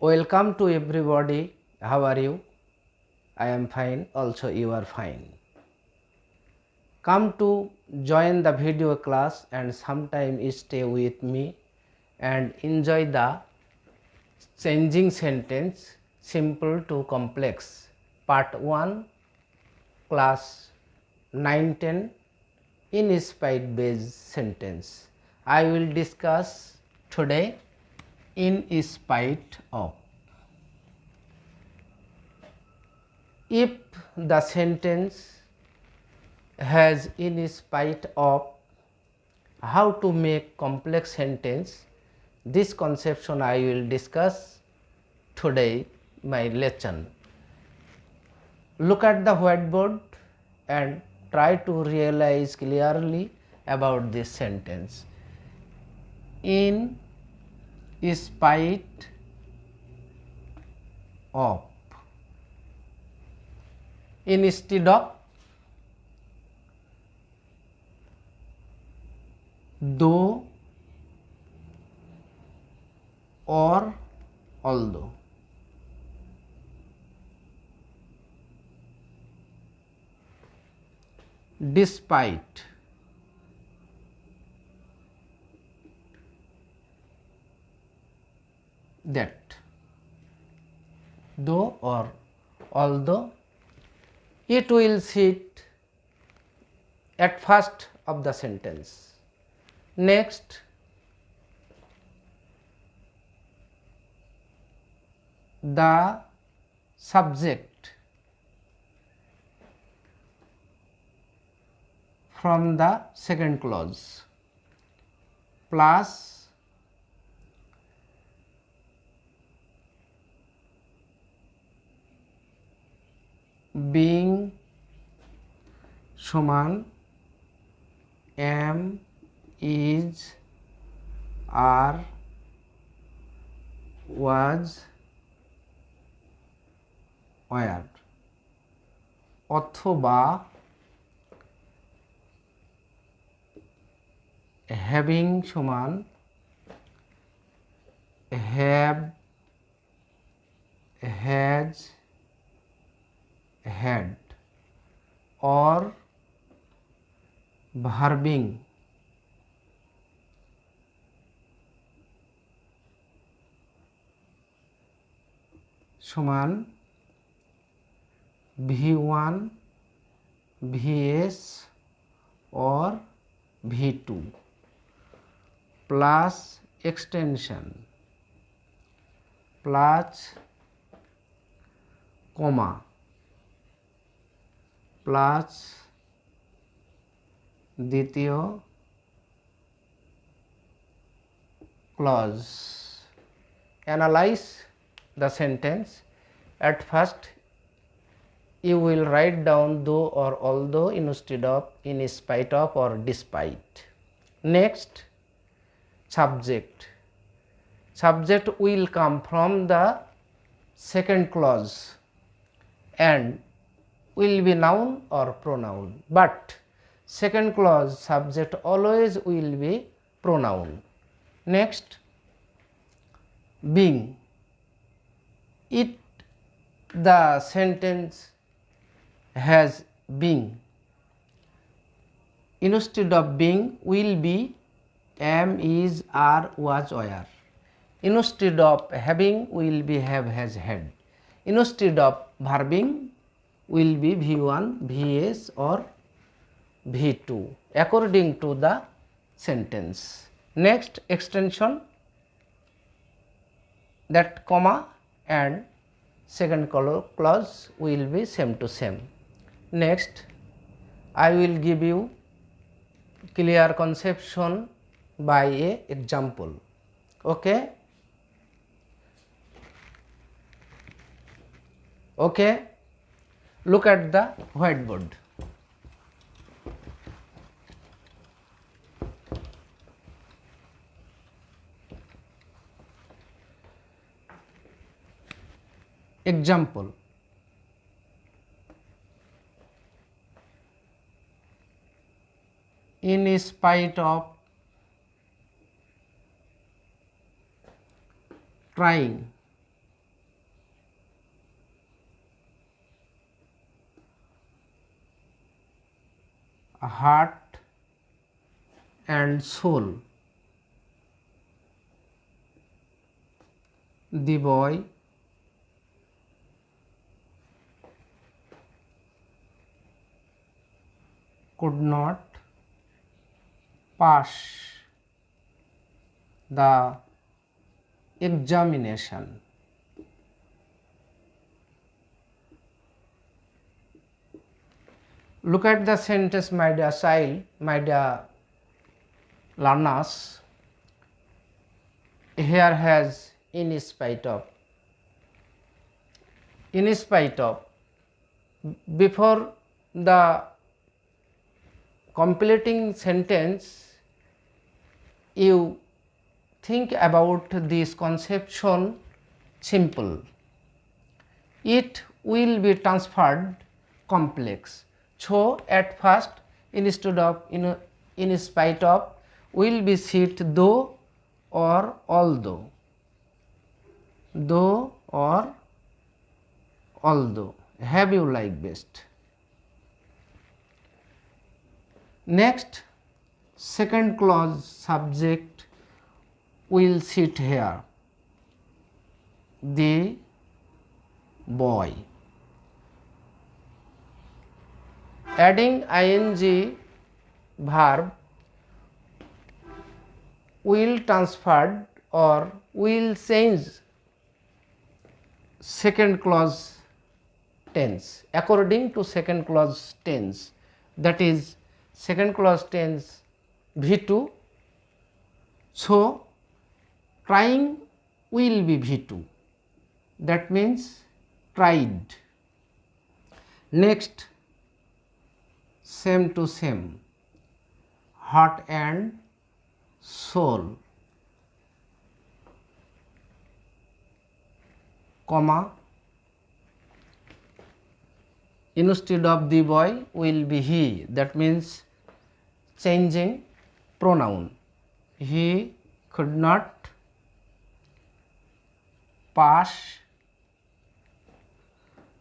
Welcome to everybody. How are you? I am fine. Also you are fine. Come to join the video class and sometime stay with me and enjoy the changing sentence simple to complex part 1 class 9-10 in spite based sentence. I will discuss today in spite of. If the sentence has in spite of, how to make complex sentence, this conception I will discuss today my lesson. Look at the whiteboard and try to realize clearly about this sentence. In spite of, instead of, though or although. Despite, that, though or although, it will sit at first of the sentence. Next, the subject from the second clause plus being সমান am, is, are, was, were, অথবা having সমান have, has, had, or verbing সমান V1, VS or V2 plus extension plus comma plus দ্বিতীয় clause. Analyze the sentence. At first you will write down though or although instead of, in spite of or despite. Next, subject. Subject will come from the second clause and will be noun or pronoun, but second clause subject always will be pronoun. Next, being. It the sentence has being, instead of being will be am, is, are, was, were. Instead of having will be have, has, had. Instead of verbing will be V1, VS or V2 according to the sentence. Next, extension, that comma and second clause will be same to same. Next, I will give you clear conception by a example. Okay? Okay, look at the whiteboard. Example, in spite of trying heart and soul. The boy could not pass the examination. Look at the sentence, my dear child, my dear learners. Here has in spite of. In spite of, before the completing sentence, you think about this conception simple. It will be transferred complex. So at first, instead of in spite of, will be sit though or although. Though or although. Have you like best. Next, second clause subject will sit here. The boy. Adding ing verb will transferred or will change second clause tense according to second clause tense, that is second clause tense V2. So trying will be V2, that means tried. Next, same to same, heart and soul, comma, instead of the boy will be he, that means changing pronoun. He could not pass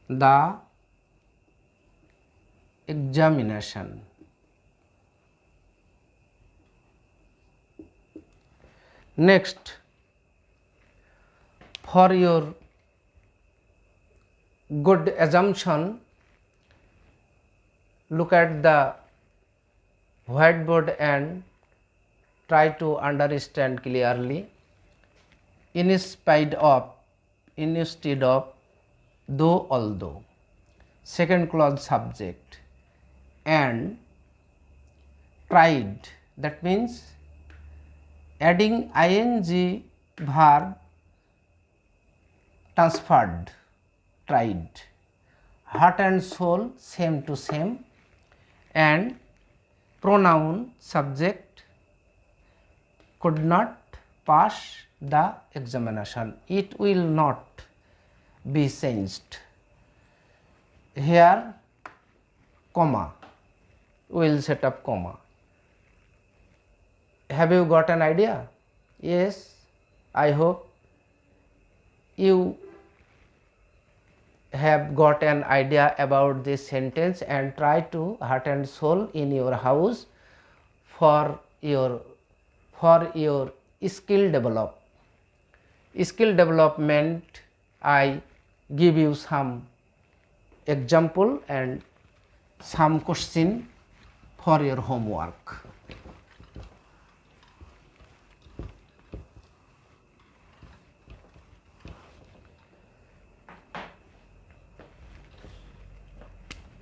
the examination. Next, for your good assumption, look at the whiteboard and try to understand clearly. In spite of, instead of, though, although, second clause subject, and tried, that means adding ing verb transferred, tried, heart and soul same to same, and pronoun subject could not pass the examination. It will not be changed. Here comma, we will set up comma. Have you got an idea? Yes, I hope you have got an idea about this sentence and try to heart and soul in your house for your skill development. I give you some example and some question for your homework.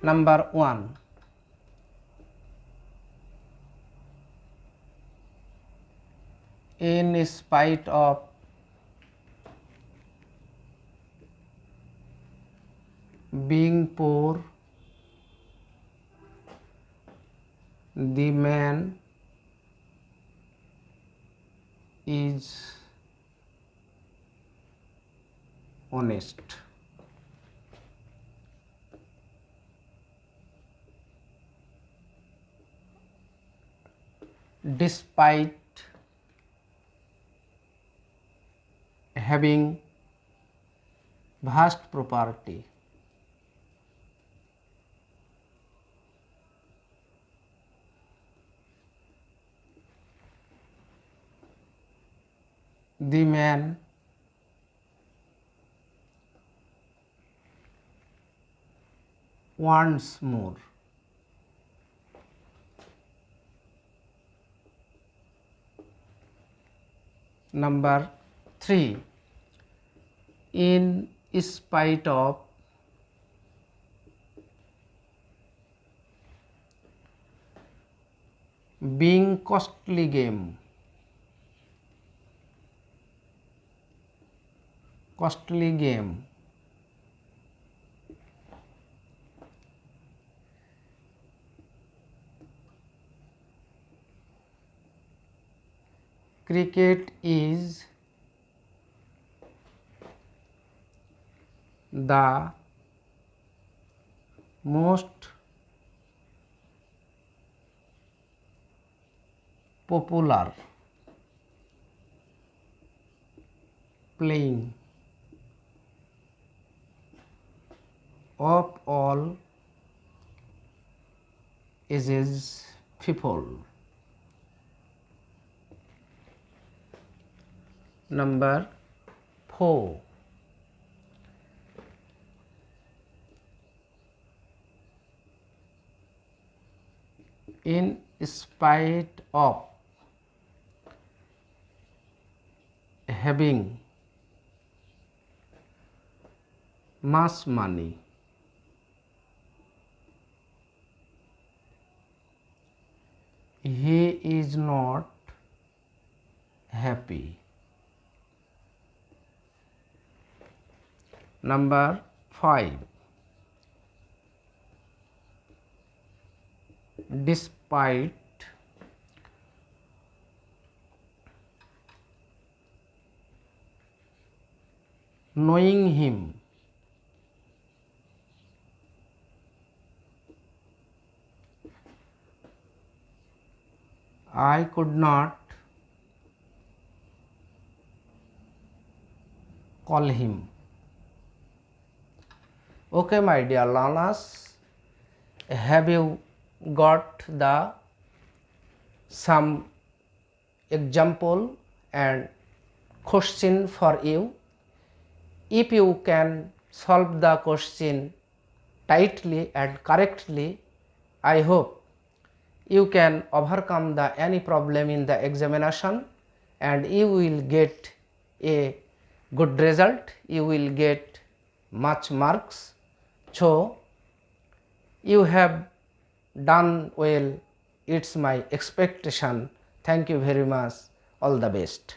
Number 1. In spite of being poor, the man is honest. Despite having vast property, The man wants more. Number 3. In spite of being costly game. Costly game. Cricket is the most popular playing of all ages people. Number 4. In spite of having much money, he is not happy. Number 5. Despite knowing him, I could not call him. Okay, my dear learners, have you got the some example and question for you? If you can solve the question tightly and correctly, I hope you can overcome the any problem in the examination and you will get a good result, you will get much marks. So you have done well, it's my expectation. Thank you very much, all the best.